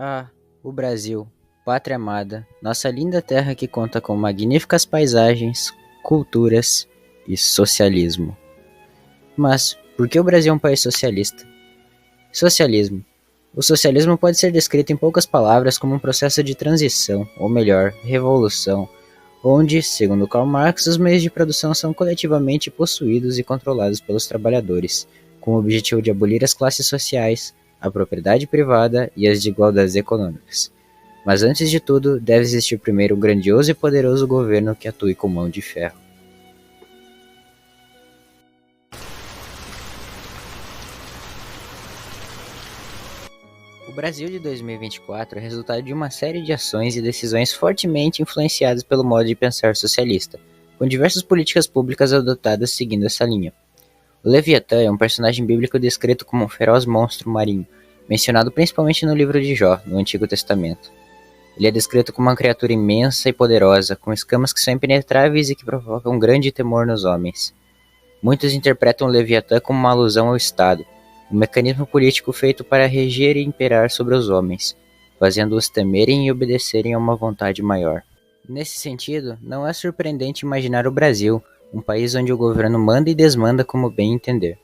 Ah, o Brasil, pátria amada, nossa linda terra que conta com magníficas paisagens, culturas e socialismo. Mas, por que o Brasil é um país socialista? Socialismo. O socialismo pode ser descrito em poucas palavras como um processo de transição, ou melhor, revolução, onde, segundo Karl Marx, os meios de produção são coletivamente possuídos e controlados pelos trabalhadores, com o objetivo de abolir as classes sociais, a propriedade privada e as desigualdades econômicas. Mas antes de tudo, deve existir primeiro um grandioso e poderoso governo que atue com mão de ferro. O Brasil de 2024 é resultado de uma série de ações e decisões fortemente influenciadas pelo modo de pensar socialista, com diversas políticas públicas adotadas seguindo essa linha. O Leviatã é um personagem bíblico descrito como um feroz monstro marinho, mencionado principalmente no livro de Jó, no Antigo Testamento. Ele é descrito como uma criatura imensa e poderosa, com escamas que são impenetráveis e que provocam grande temor nos homens. Muitos interpretam o Leviatã como uma alusão ao Estado, um mecanismo político feito para reger e imperar sobre os homens, fazendo-os temerem e obedecerem a uma vontade maior. Nesse sentido, não é surpreendente imaginar o Brasil, um país onde o governo manda e desmanda como bem entender.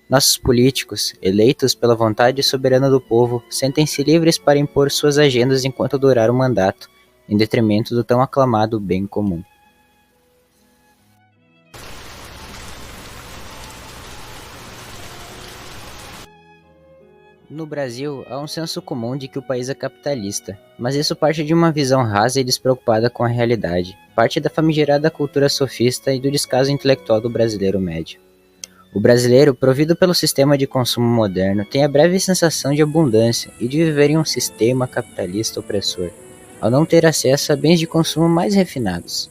Nossos políticos, eleitos pela vontade soberana do povo, sentem-se livres para impor suas agendas enquanto durar o mandato, em detrimento do tão aclamado bem comum. No Brasil, há um senso comum de que o país é capitalista, mas isso parte de uma visão rasa e despreocupada com a realidade, parte da famigerada cultura sofista e do descaso intelectual do brasileiro médio. O brasileiro, provido pelo sistema de consumo moderno, tem a breve sensação de abundância e de viver em um sistema capitalista opressor, ao não ter acesso a bens de consumo mais refinados.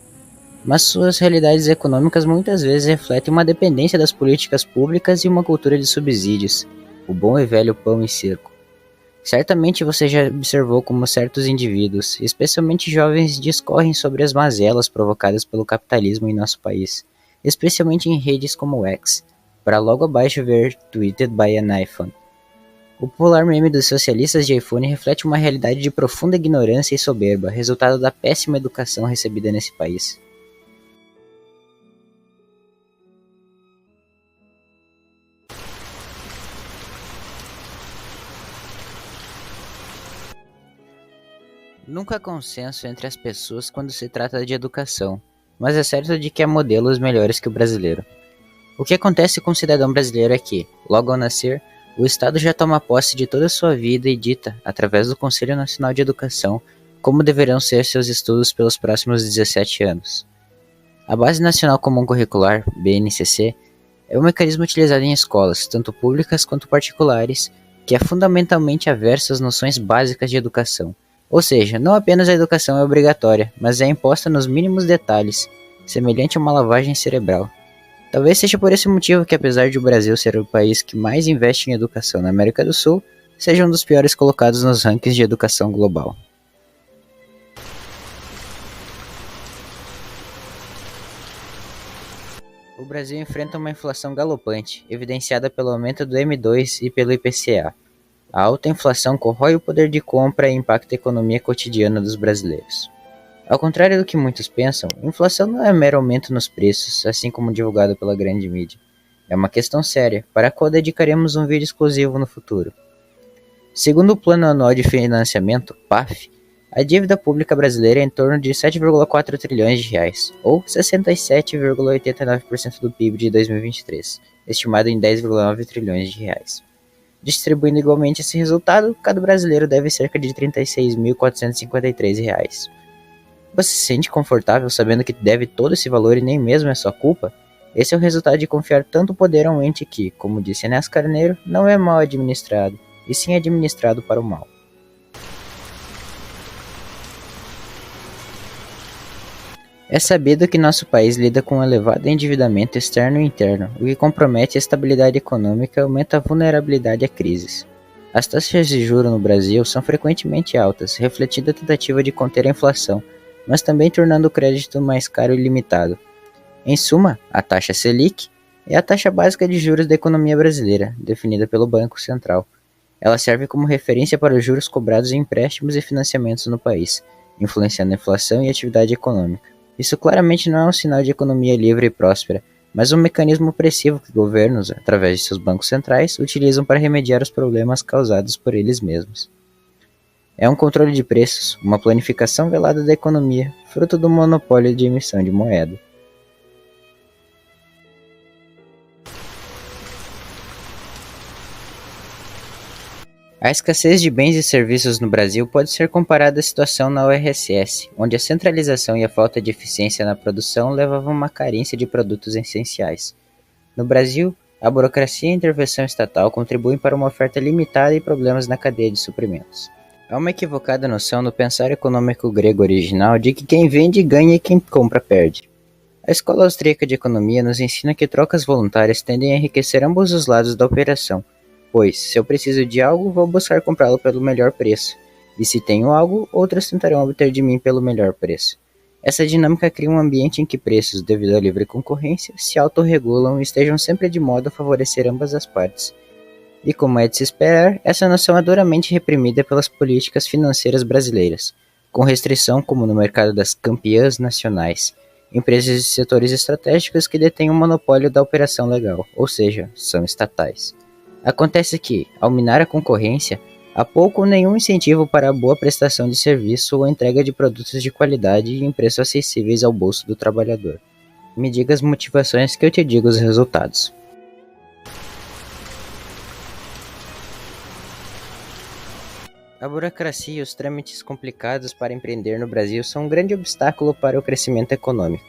Mas suas realidades econômicas muitas vezes refletem uma dependência das políticas públicas e uma cultura de subsídios, o bom e velho pão e circo. Certamente você já observou como certos indivíduos, especialmente jovens, discorrem sobre as mazelas provocadas pelo capitalismo em nosso país, especialmente em redes como o X, para logo abaixo ver Tweeted by an iPhone. O popular meme dos socialistas de iPhone reflete uma realidade de profunda ignorância e soberba, resultado da péssima educação recebida nesse país. Nunca há consenso entre as pessoas quando se trata de educação, mas é certo de que há modelos melhores que o brasileiro. O que acontece com o cidadão brasileiro é que, logo ao nascer, o Estado já toma posse de toda a sua vida e dita, através do Conselho Nacional de Educação, como deverão ser seus estudos pelos próximos 17 anos. A Base Nacional Comum Curricular, BNCC, é um mecanismo utilizado em escolas, tanto públicas quanto particulares, que é fundamentalmente averso às noções básicas de educação. Ou seja, não apenas a educação é obrigatória, mas é imposta nos mínimos detalhes, semelhante a uma lavagem cerebral. Talvez seja por esse motivo que, apesar de o Brasil ser o país que mais investe em educação na América do Sul, seja um dos piores colocados nos rankings de educação global. O Brasil enfrenta uma inflação galopante, evidenciada pelo aumento do M2 e pelo IPCA. A alta inflação corrói o poder de compra e impacta a economia cotidiana dos brasileiros. Ao contrário do que muitos pensam, inflação não é mero aumento nos preços, assim como divulgado pela grande mídia. É uma questão séria, para a qual dedicaremos um vídeo exclusivo no futuro. Segundo o Plano Anual de Financiamento, PAF, a dívida pública brasileira é em torno de 7,4 trilhões de reais, ou 67,89% do PIB de 2023, estimado em 10,9 trilhões de reais. Distribuindo igualmente esse resultado, cada brasileiro deve cerca de R$ 36.453. Você se sente confortável sabendo que deve todo esse valor e nem mesmo é sua culpa? Esse é o resultado de confiar tanto poder a um ente que, como disse Enéas Carneiro, não é mal administrado, e sim administrado para o mal. É sabido que nosso país lida com um elevado endividamento externo e interno, o que compromete a estabilidade econômica e aumenta a vulnerabilidade a crises. As taxas de juros no Brasil são frequentemente altas, refletindo a tentativa de conter a inflação, mas também tornando o crédito mais caro e limitado. Em suma, a taxa Selic é a taxa básica de juros da economia brasileira, definida pelo Banco Central. Ela serve como referência para os juros cobrados em empréstimos e financiamentos no país, influenciando a inflação e a atividade econômica. Isso claramente não é um sinal de economia livre e próspera, mas um mecanismo opressivo que governos, através de seus bancos centrais, utilizam para remediar os problemas causados por eles mesmos. É um controle de preços, uma planificação velada da economia, fruto do monopólio de emissão de moeda. A escassez de bens e serviços no Brasil pode ser comparada à situação na URSS, onde a centralização e a falta de eficiência na produção levavam a uma carência de produtos essenciais. No Brasil, a burocracia e a intervenção estatal contribuem para uma oferta limitada e problemas na cadeia de suprimentos. Há uma equivocada noção no pensar econômico grego original de que quem vende ganha e quem compra perde. A escola austríaca de economia nos ensina que trocas voluntárias tendem a enriquecer ambos os lados da operação, pois, se eu preciso de algo, vou buscar comprá-lo pelo melhor preço, e se tenho algo, outros tentarão obter de mim pelo melhor preço. Essa dinâmica cria um ambiente em que preços, devido à livre concorrência, se autorregulam e estejam sempre de modo a favorecer ambas as partes. E como é de se esperar, essa noção é duramente reprimida pelas políticas financeiras brasileiras, com restrição como no mercado das campeãs nacionais, empresas de setores estratégicos que detêm o monopólio da operação legal, ou seja, são estatais. Acontece que, ao minar a concorrência, há pouco ou nenhum incentivo para a boa prestação de serviço ou entrega de produtos de qualidade e em preços acessíveis ao bolso do trabalhador. Me diga as motivações que eu te digo os resultados. A burocracia e os trâmites complicados para empreender no Brasil são um grande obstáculo para o crescimento econômico.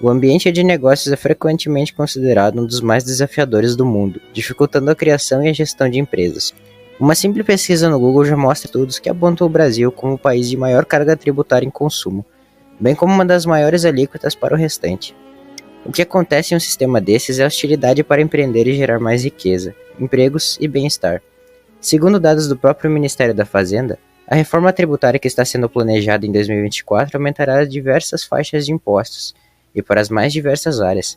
O ambiente de negócios é frequentemente considerado um dos mais desafiadores do mundo, dificultando a criação e a gestão de empresas. Uma simples pesquisa no Google já mostra estudos que apontam o Brasil como o país de maior carga tributária em consumo, bem como uma das maiores alíquotas para o restante. O que acontece em um sistema desses é a hostilidade para empreender e gerar mais riqueza, empregos e bem-estar. Segundo dados do próprio Ministério da Fazenda, a reforma tributária que está sendo planejada em 2024 aumentará diversas faixas de impostos, e para as mais diversas áreas,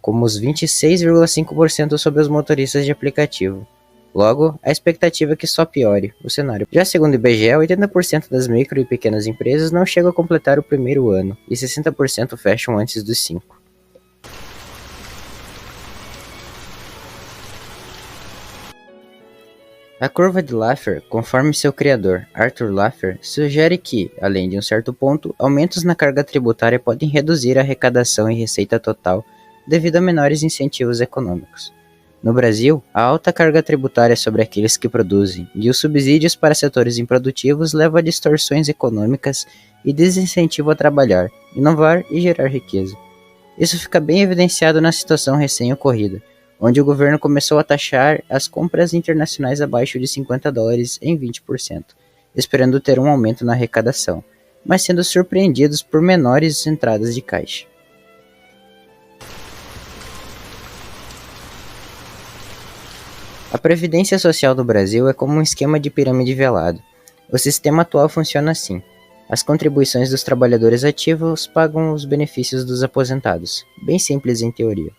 como os 26,5% sobre os motoristas de aplicativo. Logo, a expectativa é que só piore o cenário. Já segundo o IBGE, 80% das micro e pequenas empresas não chegam a completar o primeiro ano, e 60% fecham antes dos 5. A curva de Laffer, conforme seu criador, Arthur Laffer, sugere que, além de um certo ponto, aumentos na carga tributária podem reduzir a arrecadação e receita total devido a menores incentivos econômicos. No Brasil, a alta carga tributária sobre aqueles que produzem e os subsídios para setores improdutivos levam a distorções econômicas e desincentivo a trabalhar, inovar e gerar riqueza. Isso fica bem evidenciado na situação recém-ocorrida, onde o governo começou a taxar as compras internacionais abaixo de $50 em 20%, esperando ter um aumento na arrecadação, mas sendo surpreendidos por menores entradas de caixa. A Previdência Social do Brasil é como um esquema de pirâmide velado. O sistema atual funciona assim. As contribuições dos trabalhadores ativos pagam os benefícios dos aposentados, bem simples em teoria.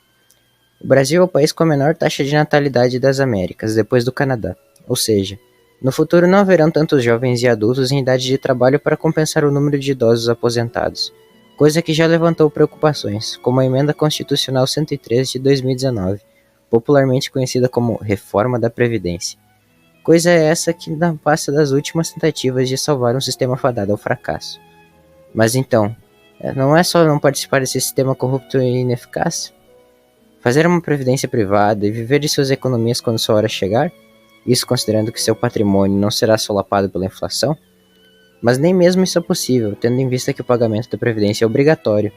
O Brasil é o país com a menor taxa de natalidade das Américas, depois do Canadá. Ou seja, no futuro não haverão tantos jovens e adultos em idade de trabalho para compensar o número de idosos aposentados, coisa que já levantou preocupações, como a Emenda Constitucional 103 de 2019, popularmente conhecida como Reforma da Previdência. Coisa é essa que não passa das últimas tentativas de salvar um sistema fadado ao fracasso. Mas então, não é só não participar desse sistema corrupto e ineficaz? Fazer uma previdência privada e viver de suas economias quando sua hora chegar? Isso considerando que seu patrimônio não será solapado pela inflação? Mas nem mesmo isso é possível, tendo em vista que o pagamento da previdência é obrigatório,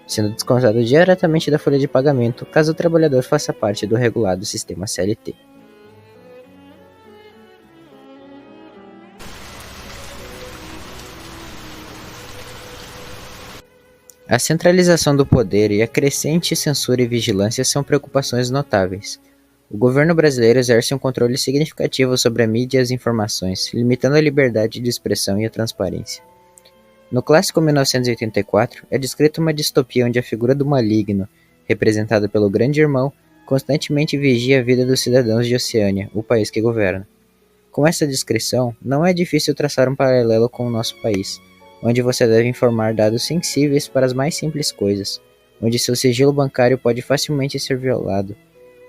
sendo descontado diretamente da folha de pagamento caso o trabalhador faça parte do regulado sistema CLT. A centralização do poder e a crescente censura e vigilância são preocupações notáveis. O governo brasileiro exerce um controle significativo sobre a mídia e as informações, limitando a liberdade de expressão e a transparência. No clássico 1984, é descrita uma distopia onde a figura do maligno, representada pelo Grande Irmão, constantemente vigia a vida dos cidadãos de Oceânia, o país que governa. Com essa descrição, não é difícil traçar um paralelo com o nosso país, onde você deve informar dados sensíveis para as mais simples coisas, onde seu sigilo bancário pode facilmente ser violado,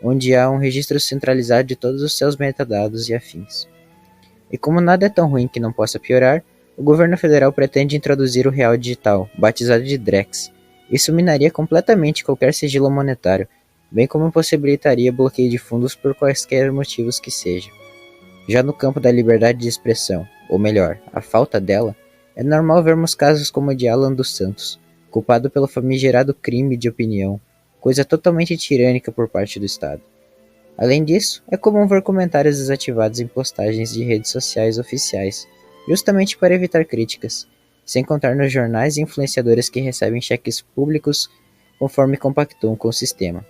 onde há um registro centralizado de todos os seus metadados e afins. E como nada é tão ruim que não possa piorar, o governo federal pretende introduzir o real digital, batizado de Drex. Isso minaria completamente qualquer sigilo monetário, bem como possibilitaria bloqueio de fundos por quaisquer motivos que seja. Já no campo da liberdade de expressão, ou melhor, a falta dela, é normal vermos casos como o de Alan dos Santos, culpado pelo famigerado crime de opinião, coisa totalmente tirânica por parte do Estado. Além disso, é comum ver comentários desativados em postagens de redes sociais oficiais, justamente para evitar críticas, sem contar nos jornais e influenciadores que recebem cheques públicos conforme compactuam com o sistema.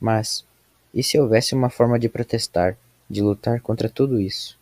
Mas, e se houvesse uma forma de protestar, de lutar contra tudo isso?